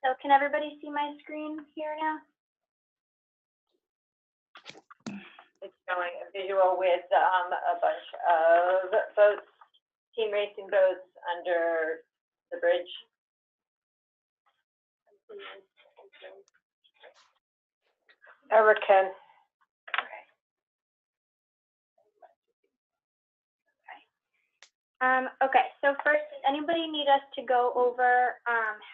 So can everybody see my screen here now? It's showing a visual with a bunch of boats, team racing boats under the bridge. Eric can. Okay, so first, does anybody need us to go over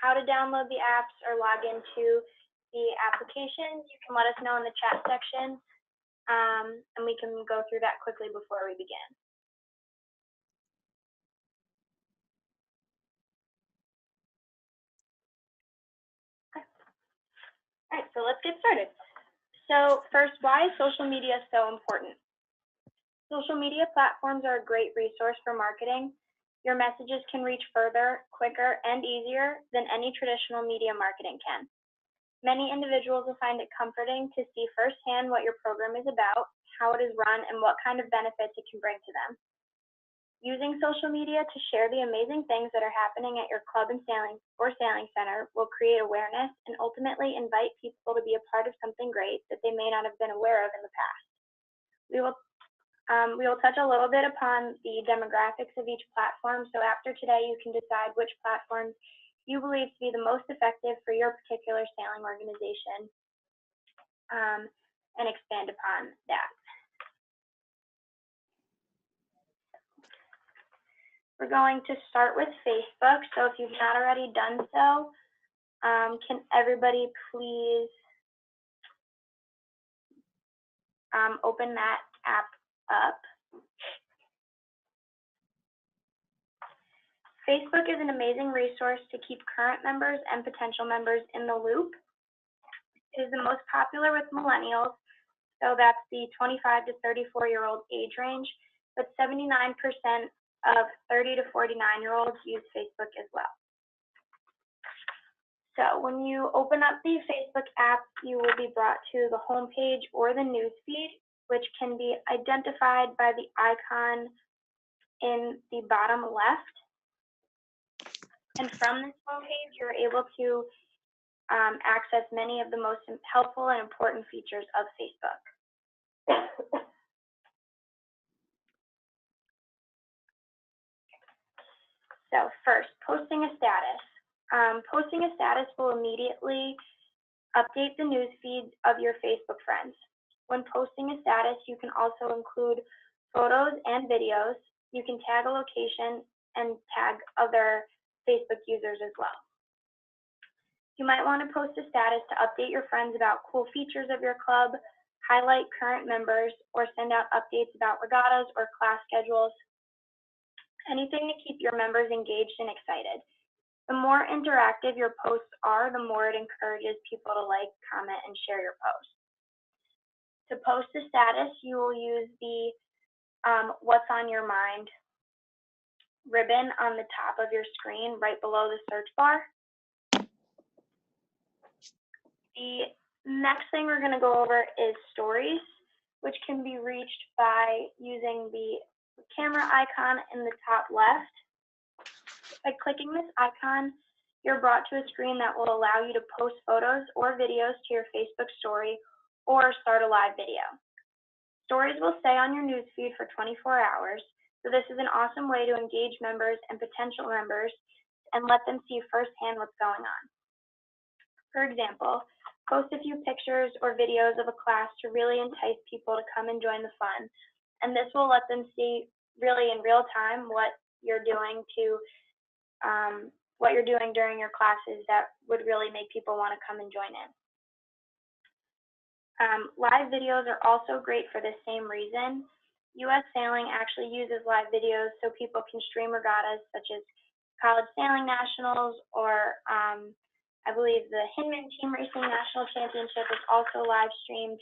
how to download the apps or log into the applications? You can let us know in the chat section, and we can go through that quickly before we begin. Okay. All right, so let's get started. So first, why is social media so important? Social media platforms are a great resource for marketing. Your messages can reach further, quicker, and easier than any traditional media marketing can. Many individuals will find it comforting to see firsthand what your program is about, how it is run, and what kind of benefits it can bring to them. Using social media to share the amazing things that are happening at your club and sailing center will create awareness and ultimately invite people to be a part of something great that they may not have been aware of in the past. We will touch a little bit upon the demographics of each platform, so after today you can decide which platforms you believe to be the most effective for your particular sailing organization, and expand upon that. We're going to start with Facebook, so if you've not already done so, can everybody please open that app up. Facebook is an amazing resource to keep current members and potential members in the loop. It is the most popular with millennials, so that's the 25 to 34-year-old age range, but 79% of 30 to 49-year-olds use Facebook as well. So when you open up the Facebook app, you will be brought to the home page or the news feed, which can be identified by the icon in the bottom left. And from this home page, you're able to access many of the most helpful and important features of Facebook. So first, posting a status. Posting a status will immediately update the news feeds of your Facebook friends. When posting a status, you can also include photos and videos. You can tag a location and tag other Facebook users as well. You might want to post a status to update your friends about cool features of your club, highlight current members, or send out updates about regattas or class schedules. Anything to keep your members engaged and excited. The more interactive your posts are, the more it encourages people to like, comment, and share your post. To post a status, you will use the What's on Your Mind ribbon on the top of your screen right below the search bar. The next thing we're going to go over is stories, which can be reached by using the camera icon in the top left. By clicking this icon, you're brought to a screen that will allow you to post photos or videos to your Facebook story or start a live video. Stories will stay on your newsfeed for 24 hours, so this is an awesome way to engage members and potential members and let them see firsthand what's going on. For example, post a few pictures or videos of a class to really entice people to come and join the fun, and this will let them see really in real time what you're doing during your classes that would really make people want to come and join in. Live videos are also great for the same reason. U.S. Sailing actually uses live videos so people can stream regattas such as College Sailing Nationals or I believe the Hinman Team Racing National Championship is also live streamed.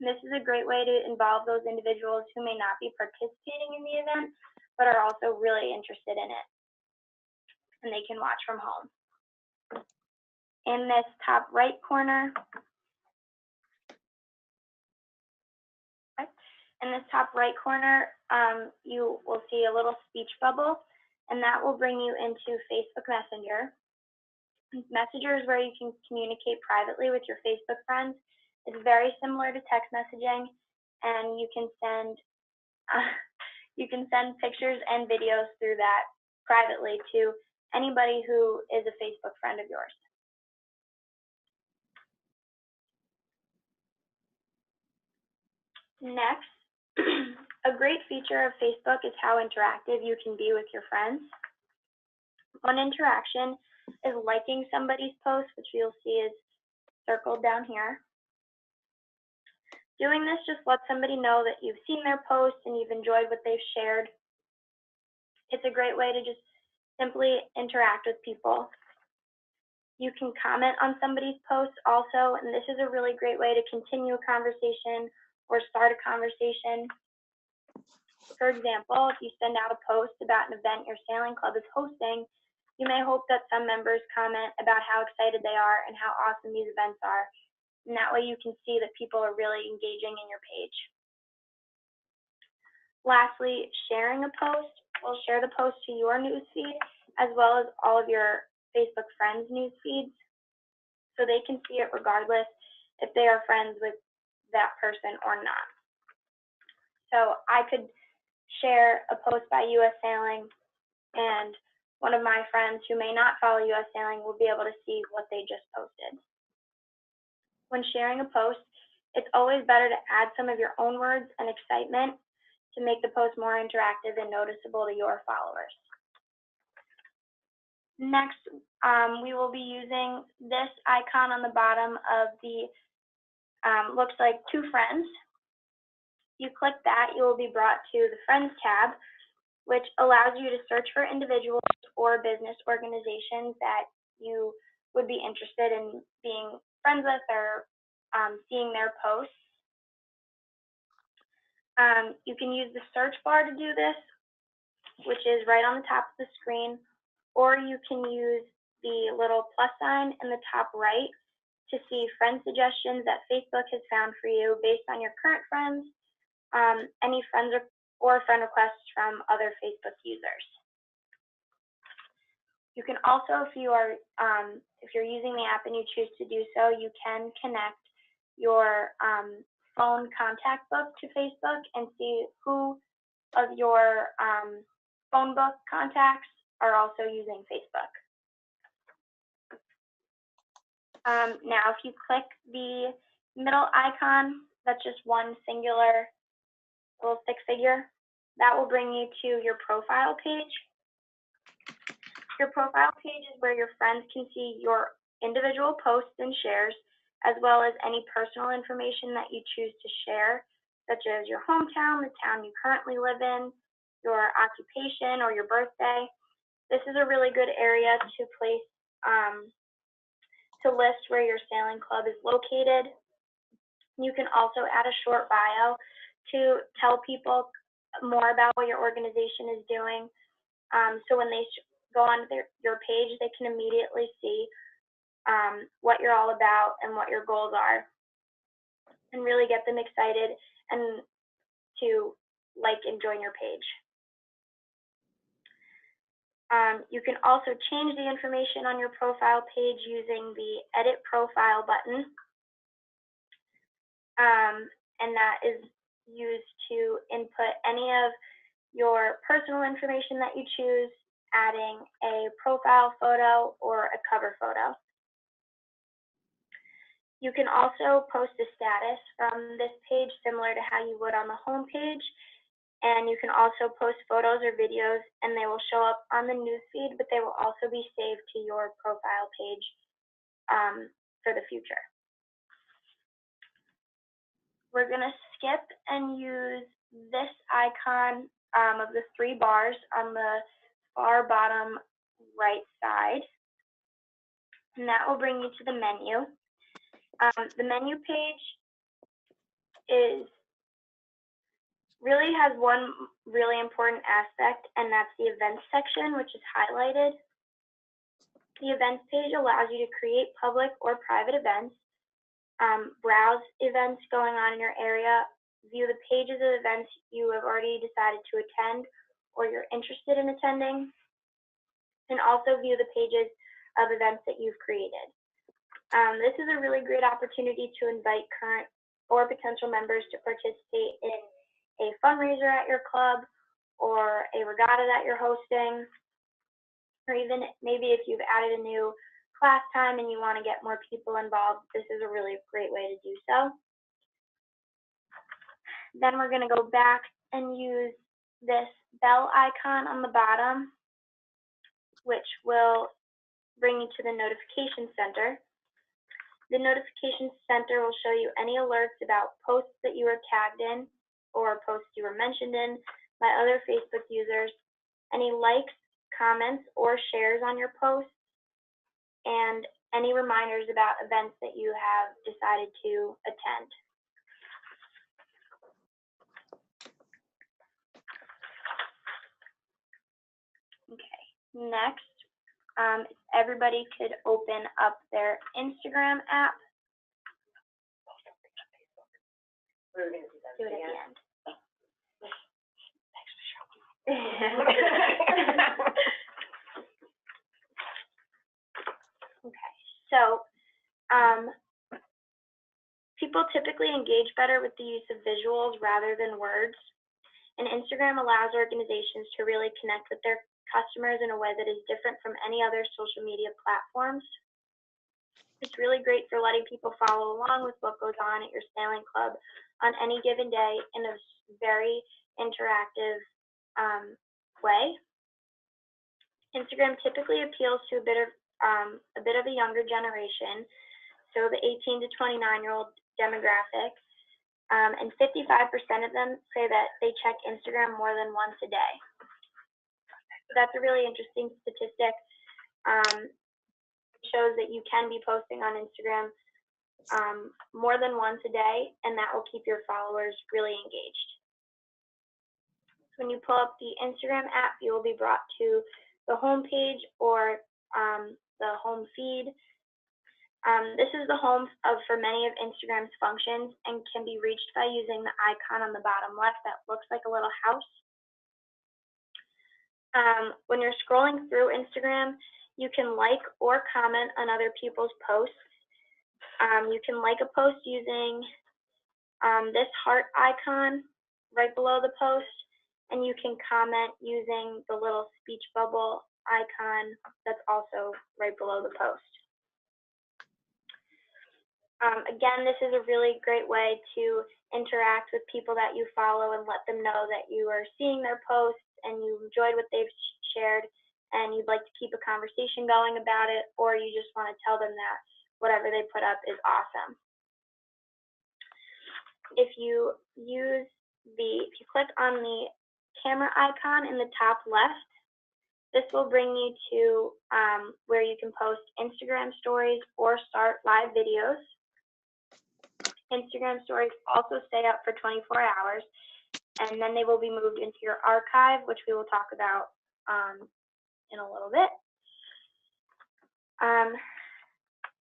This is a great way to involve those individuals who may not be participating in the event, but are also really interested in it, and they can watch from home. In this top right corner, you will see a little speech bubble, and that will bring you into Facebook Messenger. Messenger is where you can communicate privately with your Facebook friends. It's very similar to text messaging, and you can send pictures and videos through that privately to anybody who is a Facebook friend of yours. Next, a great feature of Facebook is how interactive you can be with your friends. One interaction is liking somebody's post, which you'll see is circled down here. Doing this just lets somebody know that you've seen their post and you've enjoyed what they've shared. It's a great way to just simply interact with people. You can comment on somebody's post also, and this is a really great way to continue a conversation or start a conversation. For example, if you send out a post about an event your sailing club is hosting, you may hope that some members comment about how excited they are and how awesome these events are. And that way you can see that people are really engaging in your page. Lastly, sharing a post will share the post to your newsfeed as well as all of your Facebook friends' news feeds, so they can see it regardless if they are friends with that person or not. So I could share a post by US Sailing, and one of my friends who may not follow US Sailing will be able to see what they just posted. When sharing a post, it's always better to add some of your own words and excitement to make the post more interactive and noticeable to your followers. Next, we will be using this icon on the bottom of the, looks like two friends. You click that, you will be brought to the Friends tab, which allows you to search for individuals or business organizations that you would be interested in being friends with or seeing their posts. You can use the search bar to do this, which is right on the top of the screen, or you can use the little plus sign in the top right to see friend suggestions that Facebook has found for you based on your current friends, any friends or friend requests from other Facebook users. You can also, if you're using the app and you choose to do so, you can connect your phone contact book to Facebook and see who of your phone book contacts are also using Facebook. Now, if you click the middle icon, that's just one singular little stick figure, that will bring you to your profile page. Your profile page is where your friends can see your individual posts and shares, as well as any personal information that you choose to share, such as your hometown, the town you currently live in, your occupation, or your birthday. This is a really good area to place, to list where your sailing club is located. You can also add a short bio to tell people more about what your organization is doing. So when they go on your page, they can immediately see what you're all about and what your goals are, and really get them excited and to like and join your page. You can also change the information on your profile page using the Edit Profile button, and that is used to input any of your personal information that you choose, adding a profile photo or a cover photo. You can also post a status from this page similar to how you would on the home page, and you can also post photos or videos, and they will show up on the newsfeed, but they will also be saved to your profile page for the future. We're going to skip and use this icon of the three bars on the far bottom right side, and that will bring you to the menu. The menu page really has one really important aspect, and that's the events section, which is highlighted. The events page allows you to create public or private events, browse events going on in your area, view the pages of events you have already decided to attend or you're interested in attending, and also view the pages of of events that you've created. This is a really great opportunity to invite current or potential members to participate in a fundraiser at your club or a regatta that you're hosting, or even maybe if you've added a new class time and you want to get more people involved, this is a really great way to do so. Then we're going to go back and use this bell icon on the bottom, which will bring you to the notification center. The notification center will show you any alerts about posts that you were tagged in or posts you were mentioned in by other Facebook users, any likes, comments, or shares on your posts, and any reminders about events that you have decided to attend. Okay, next, everybody could open up their Instagram app. We were going to Do it at the end. Okay, so people typically engage better with the use of visuals rather than words, and Instagram allows organizations to really connect with their customers in a way that is different from any other social media platforms. It's really great for letting people follow along with what goes on at your sailing club on any given day in a very interactive way. Instagram typically appeals to a bit of a younger generation, so the 18 to 29-year-old demographic, and 55% of them say that they check Instagram more than once a day. So that's a really interesting statistic. It shows that you can be posting on Instagram more than once a day, and that will keep your followers really engaged. When you pull up the Instagram app, you will be brought to the home page or the home feed. This is the home for many of Instagram's functions and can be reached by using the icon on the bottom left that looks like a little house. When you're scrolling through Instagram, you can like or comment on other people's posts. You can like a post using this heart icon right below the post, and you can comment using the little speech bubble icon that's also right below the post. Again, this is a really great way to interact with people that you follow and let them know that you are seeing their posts and you enjoyed what they've shared and you'd like to keep a conversation going about it, or you just want to tell them that whatever they put up is awesome. If you click on the camera icon in the top left, this will bring you to where you can post Instagram stories or start live videos. Instagram stories also stay up for 24 hours, and then they will be moved into your archive, which we will talk about in a little bit.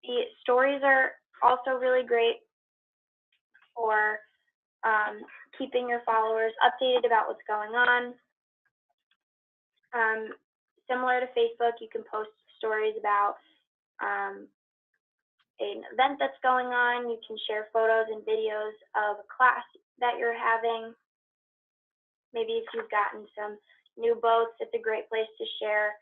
The stories are also really great for keeping your followers updated about what's going on. Similar to Facebook, you can post stories about an event that's going on. You can share photos and videos of a class that you're having. Maybe if you've gotten some new boats, it's a great place to share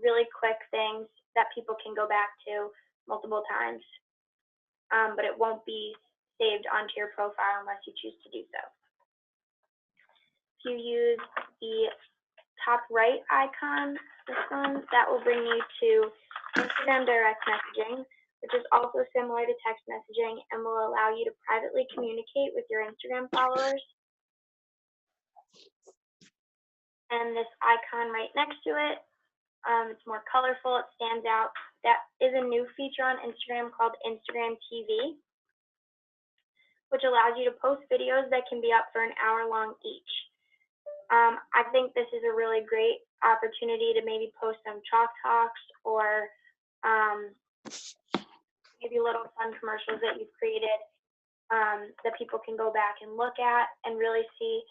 really quick things that people can go back to multiple times. But it won't be saved onto your profile unless you choose to do so. If you use the top right icon, this one, that will bring you to Instagram direct messaging, which is also similar to text messaging and will allow you to privately communicate with your Instagram followers. And this icon right next to it, it's more colorful, it stands out. That is a new feature on Instagram called Instagram TV, which allows you to post videos that can be up for an hour long each. I think this is a really great opportunity to maybe post some chalk talks or maybe little fun commercials that you've created that people can go back and look at and really see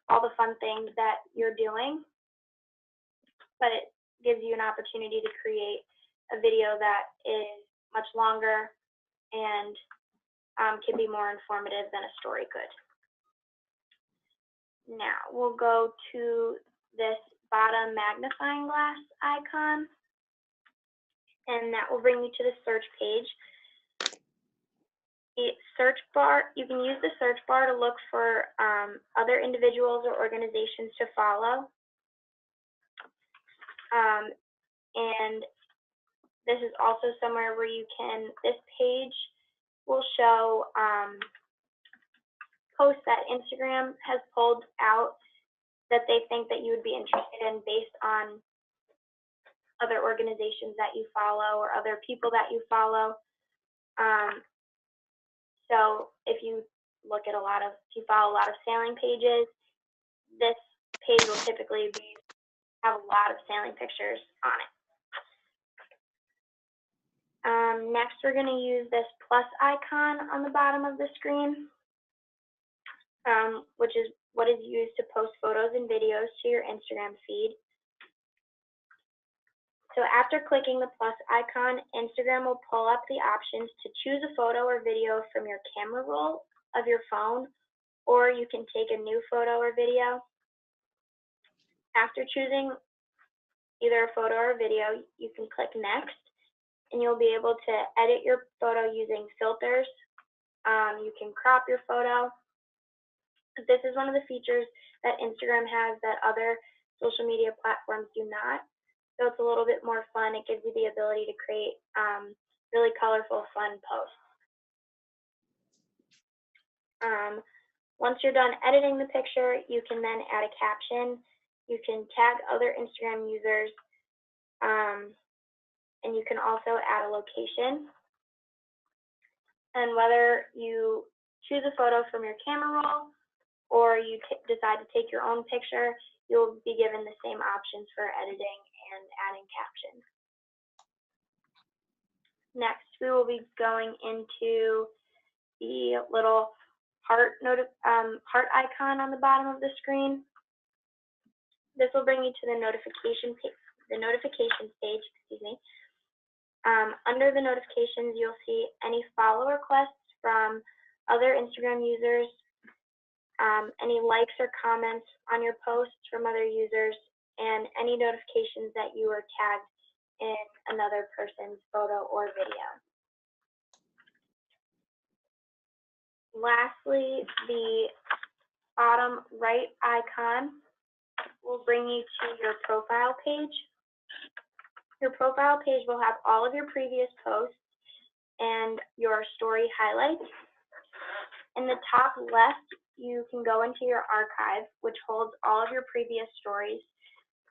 all the fun things that you're doing. But gives you an opportunity to create a video that is much longer and can be more informative than a story could. Now we'll go to this bottom magnifying glass icon, and that will bring you to the search page. The search bar, you can use the search bar to look for other individuals or organizations to follow. And this is also somewhere where you can, this page will show posts that Instagram has pulled out that they think that you would be interested in based on other organizations that you follow or other people that you follow. So if you look at if you follow a lot of sailing pages, this page will typically have a lot of sailing pictures on it. Next, we're going to use this plus icon on the bottom of the screen, which is what is used to post photos and videos to your Instagram feed. So after clicking the plus icon, Instagram will pull up the options to choose a photo or video from your camera roll of your phone, or you can take a new photo or video. After choosing either a photo or video, you can click next, and you'll be able to edit your photo using filters. You can crop your photo. This is one of the features that Instagram has that other social media platforms do not. So it's a little bit more fun. It gives you the ability to create really colorful, fun posts. Once you're done editing the picture, you can then add a caption. You can tag other Instagram users, and you can also add a location. And whether you choose a photo from your camera roll or you decide to take your own picture, you'll be given the same options for editing and adding captions. Next, we will be going into the little heart icon on the bottom of the screen. This will bring you to the notifications page. Excuse me. Under the notifications, you'll see any follow requests from other Instagram users, any likes or comments on your posts from other users, and any notifications that you were tagged in another person's photo or video. Lastly, the bottom right icon will bring you to your profile page. Your profile page will have all of your previous posts and your story highlights. In the top left, you can go into your archive, which holds all of your previous stories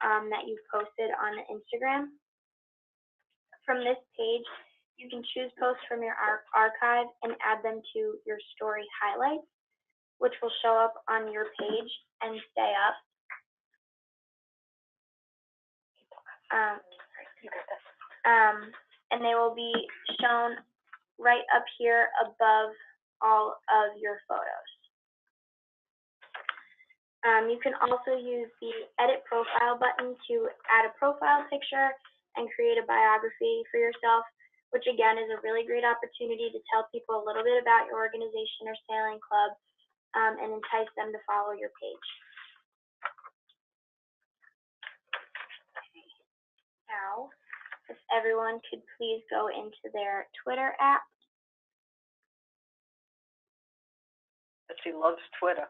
that you've posted on Instagram. From this page, you can choose posts from your archive and add them to your story highlights, which will show up on your page and stay up. And they will be shown right up here above all of your photos. You can also use the edit profile button to add a profile picture and create a biography for yourself, which again is a really great opportunity to tell people a little bit about your organization or sailing club and entice them to follow your page. Now, if everyone could please go into their Twitter app. She loves Twitter.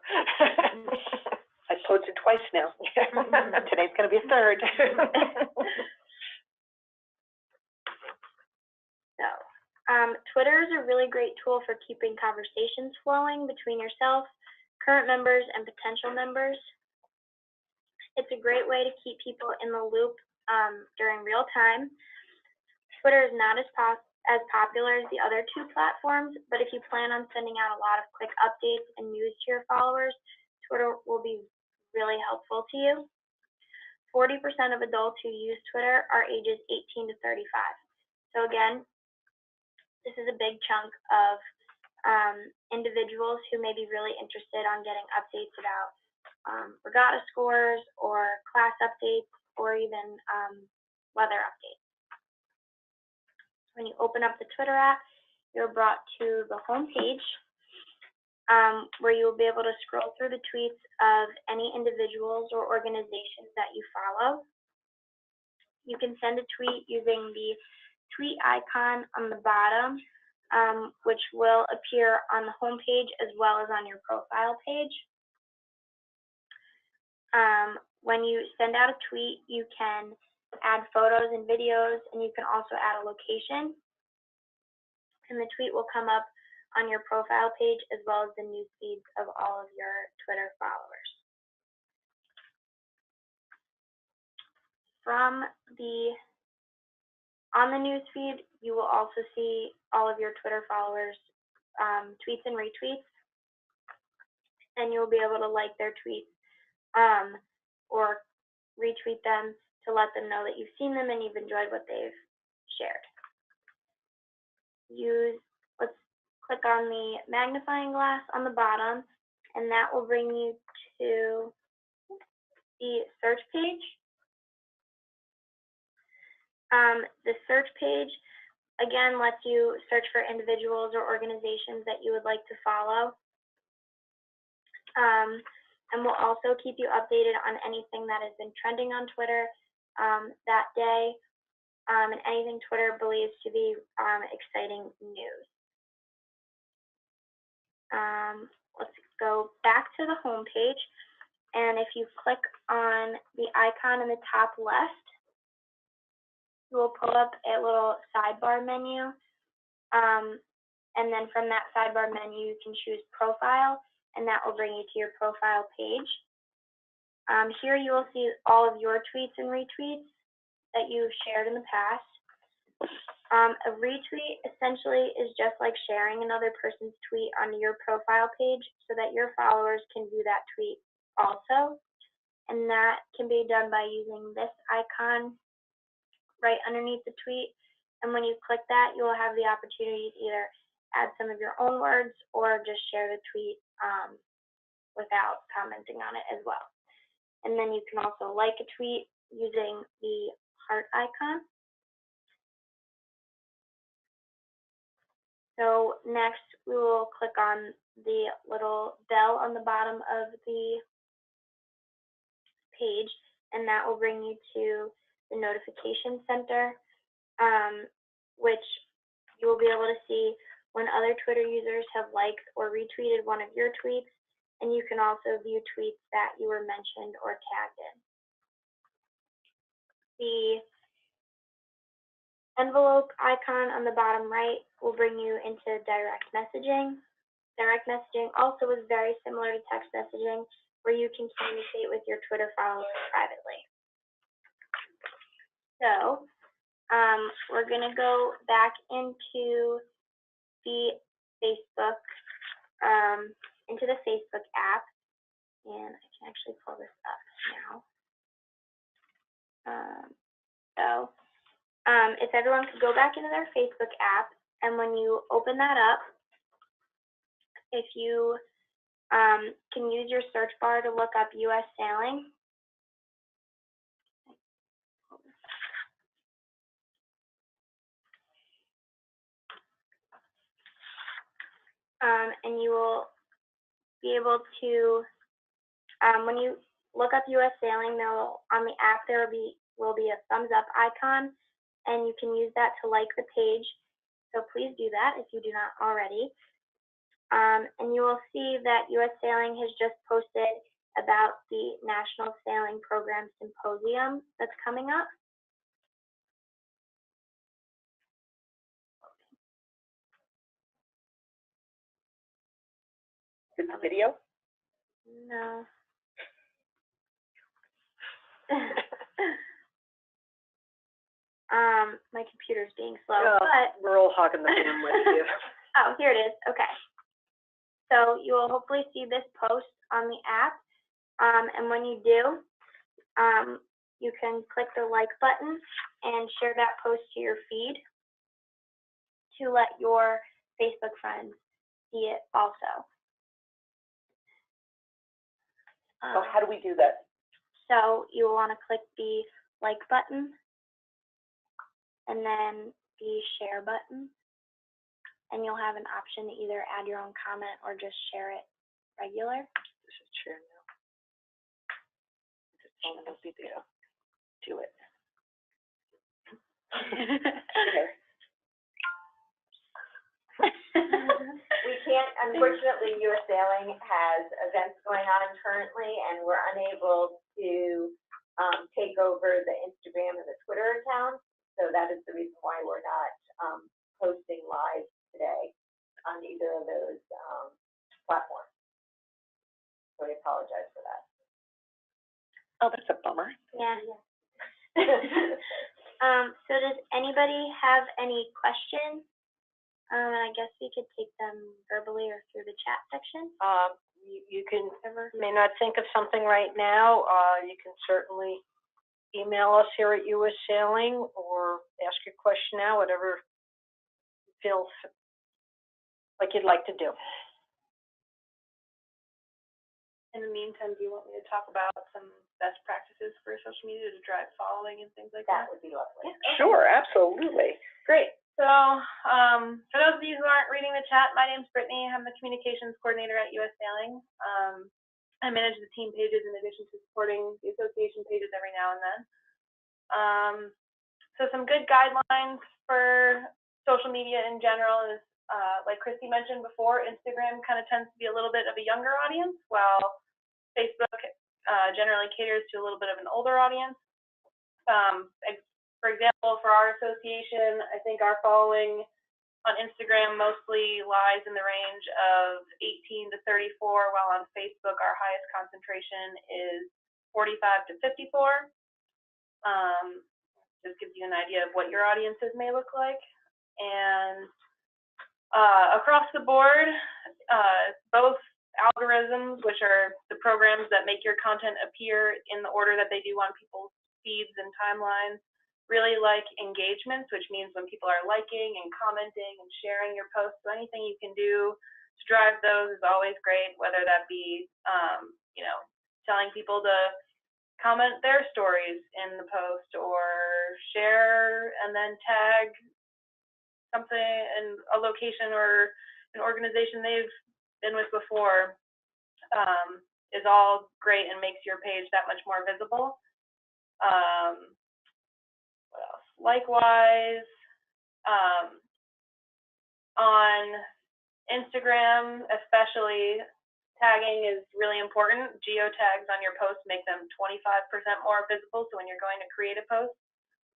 I posted twice now. Today's going to be a third. So, Twitter is a really great tool for keeping conversations flowing between yourself, current members, and potential members. It's a great way to keep people in the loop during real time. Twitter is not as popular as the other two platforms, but if you plan on sending out a lot of quick updates and news to your followers, Twitter will be really helpful to you. 40% of adults who use Twitter are ages 18 to 35. So again, this is a big chunk of individuals who may be really interested on getting updates about regatta scores or class updates or even weather updates. When you open up the Twitter app, you're brought to the home page, where you will be able to scroll through the tweets of any individuals or organizations that you follow. You can send a tweet using the tweet icon on the bottom, which will appear on the home page as well as on your profile page. When you send out a tweet, you can add photos and videos, and you can also add a location. And the tweet will come up on your profile page as well as the news feeds of all of your Twitter followers. On the news feed, you will also see all of your Twitter followers' tweets and retweets, and you'll be able to like their tweets or retweet them to let them know that you've seen them and you've enjoyed what they've shared. Let's click on the magnifying glass on the bottom, and that will bring you to the search page. The search page, again, lets you search for individuals or organizations that you would like to follow. And we'll also keep you updated on anything that has been trending on Twitter that day, and anything Twitter believes to be exciting news. Let's go back to the home page, and if you click on the icon in the top left, you will pull up a little sidebar menu, and then from that sidebar menu you can choose profile, and that will bring you to your profile page. Here you will see all of your tweets and retweets that you've shared in the past. A retweet essentially is just like sharing another person's tweet onto your profile page so that your followers can view that tweet also. And that can be done by using this icon right underneath the tweet. And when you click that, you will have the opportunity to either add some of your own words or just share the tweet without commenting on it as well. And then you can also like a tweet using the heart icon. So next, we will click on the little bell on the bottom of the page, and that will bring you to the notification center, which you will be able to see when other Twitter users have liked or retweeted one of your tweets, and you can also view tweets that you were mentioned or tagged in. The envelope icon on the bottom right will bring you into direct messaging. Direct messaging also is very similar to text messaging, where you can communicate with your Twitter followers privately. So we're going to go back into the Facebook app, and I can actually pull this up now. If everyone could go back into their Facebook app, and when you open that up, if you can use your search bar to look up U.S. sailing. And you will be able to, when you look up U.S. sailing, on the app there will be a thumbs up icon, and you can use that to like the page. So please do that if you do not already. And you will see that U.S. Sailing has just posted about the National Sailing Program Symposium that's coming up. Is it video? No. My computer's being slow, but we're all hogging the phone with you. oh, here it is. Okay. So you will hopefully see this post on the app, and when you do, you can click the like button and share that post to your feed to let your Facebook friends see it also. So how do we do that? So you will want to click the like button and then the share button. And you'll have an option to either add your own comment or just share it regular. This is share now. Just tell them it'll be there. Do it. Share. We can't, unfortunately, US Sailing has events going on currently, and we're unable to take over the Instagram and the Twitter accounts. So that is the reason why we're not posting live today on either of those platforms. So I apologize for that. Oh, that's a bummer. Yeah. So does anybody have any questions? I guess we could take them verbally or through the chat section. You may not think of something right now. You can certainly email us here at US Sailing or ask your question now, whatever you feel like you'd like to do. In the meantime, do you want me to talk about some best practices for social media to drive following and things like that? That would be lovely. Yeah. Sure, absolutely. Great. So, for those of you who aren't reading the chat, my name's Brittany. I'm the communications coordinator at US Sailing. I manage the team pages in addition to supporting the association pages every now and then. So some good guidelines for social media in general is, like Christy mentioned before, Instagram kind of tends to be a little bit of a younger audience, while Facebook generally caters to a little bit of an older audience. For example, for our association, I think our following on Instagram mostly lies in the range of 18 to 34, while on Facebook our highest concentration is 45 to 54. Just gives you an idea of what your audiences may look like. And across the board, both algorithms, which are the programs that make your content appear in the order that they do on people's feeds and timelines, really like engagements, which means when people are liking and commenting and sharing your posts. So anything you can do to drive those is always great, whether that be, telling people to comment their stories in the post or share and then tag something in a location or an organization they've been with before, is all great and makes your page that much more visible. What else? Likewise, on Instagram especially, tagging is really important. Geotags on your posts make them 25% more visible, so when you're going to create a post,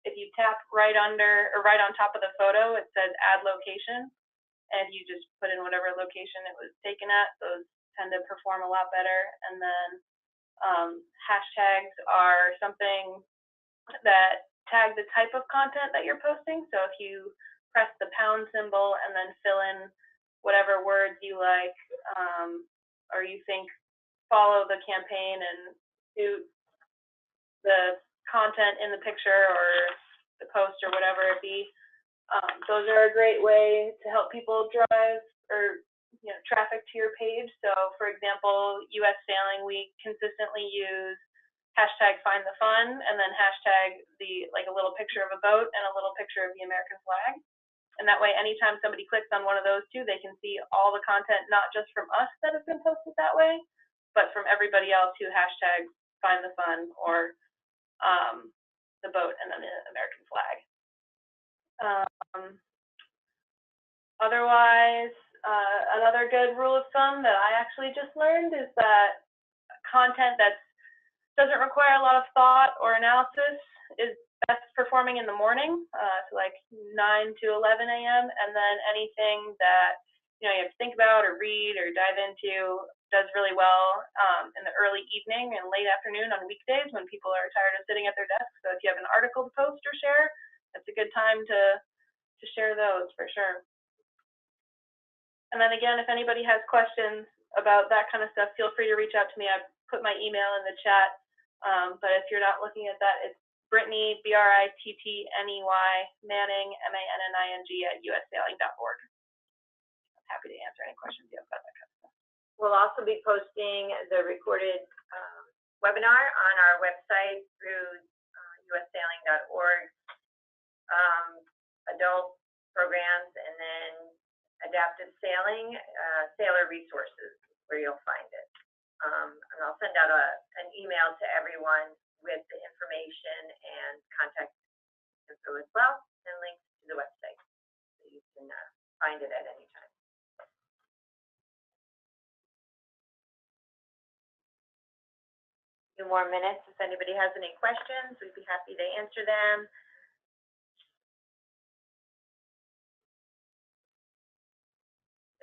if you tap right under or right on top of the photo, it says add location, and you just put in whatever location it was taken at, those tend to perform a lot better. And then hashtags are something that tag the type of content that you're posting. So if you press the pound symbol and then fill in whatever words you like, or you think follow the campaign and suit the content in the picture or the post or whatever it be, those are a great way to help people drive or traffic to your page. So for example, US Sailing, we consistently use hashtag find the fun and then hashtag a little picture of a boat and a little picture of the American flag. And that way, anytime somebody clicks on one of those two, they can see all the content, not just from us that has been posted that way, but from everybody else who hashtags find the fun or the boat and then the American flag. Otherwise, another good rule of thumb that I actually just learned is that content that doesn't require a lot of thought or analysis is best performing in the morning, so like 9 to 11 a.m. And then anything that you have to think about or read or dive into does really well in the early evening and late afternoon on weekdays when people are tired of sitting at their desks. So if you have an article to post or share, that's a good time to share those for sure. And then again, if anybody has questions about that kind of stuff, feel free to reach out to me. I've put my email in the chat, but if you're not looking at that, it's Brittany, BRITTNEY, Manning, MANNING @ussailing.org. I'm happy to answer any questions you have about that kind of stuff. We'll also be posting the recorded webinar on our website through ussailing.org adult programs, and then adaptive sailing, sailor resources, where you'll find it. And I'll send out an email to everyone with the information and contact info as well, and links to the website, so you can find it at any time. Few more minutes. If anybody has any questions, we'd be happy to answer them.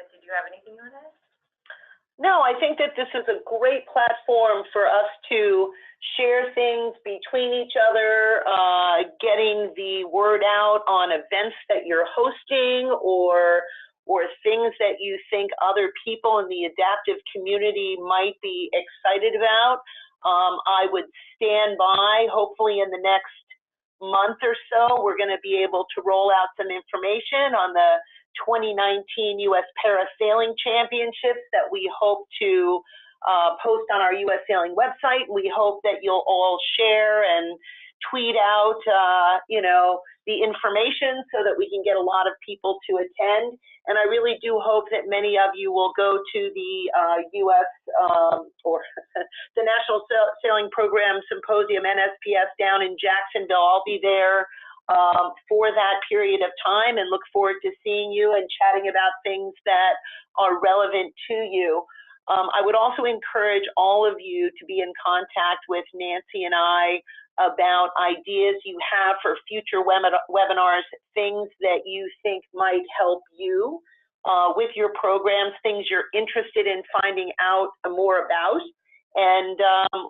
Did you have anything on it? No, I think that this is a great platform for us to share things between each other, getting the word out on events that you're hosting, or things that you think other people in the adaptive community might be excited about. I would stand by. Hopefully in the next month or so, we're going to be able to roll out some information on the 2019 U.S. Parasailing Championships that we hope to post on our U.S. Sailing website. We hope that you'll all share and tweet out, the information so that we can get a lot of people to attend. And I really do hope that many of you will go to the U.S. Or the National Sailing Program Symposium, NSPS, down in Jacksonville. I'll be there for that period of time, and look forward to seeing you and chatting about things that are relevant to you. I would also encourage all of you to be in contact with Nancy and I about ideas you have for future webinars, things that you think might help you with your programs, things you're interested in finding out more about. And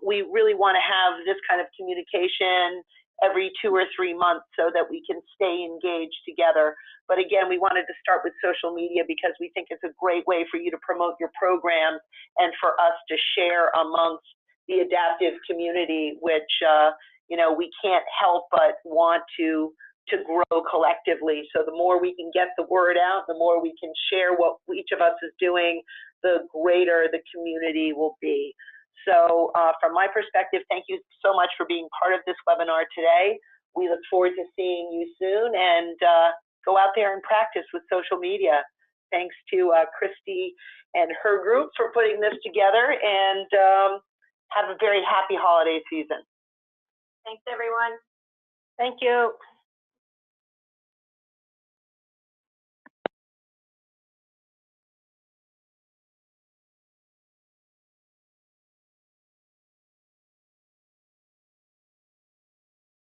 we really want to have this kind of communication every 2 or 3 months so that we can stay engaged together. But again, we wanted to start with social media because we think it's a great way for you to promote your programs and for us to share amongst the adaptive community, which we can't help but want to grow collectively. So the more we can get the word out, the more we can share what each of us is doing, the greater the community will be. So from my perspective, thank you so much for being part of this webinar today. We look forward to seeing you soon, and go out there and practice with social media. Thanks to Christy and her group for putting this together, and have a very happy holiday season. Thanks, everyone. Thank you.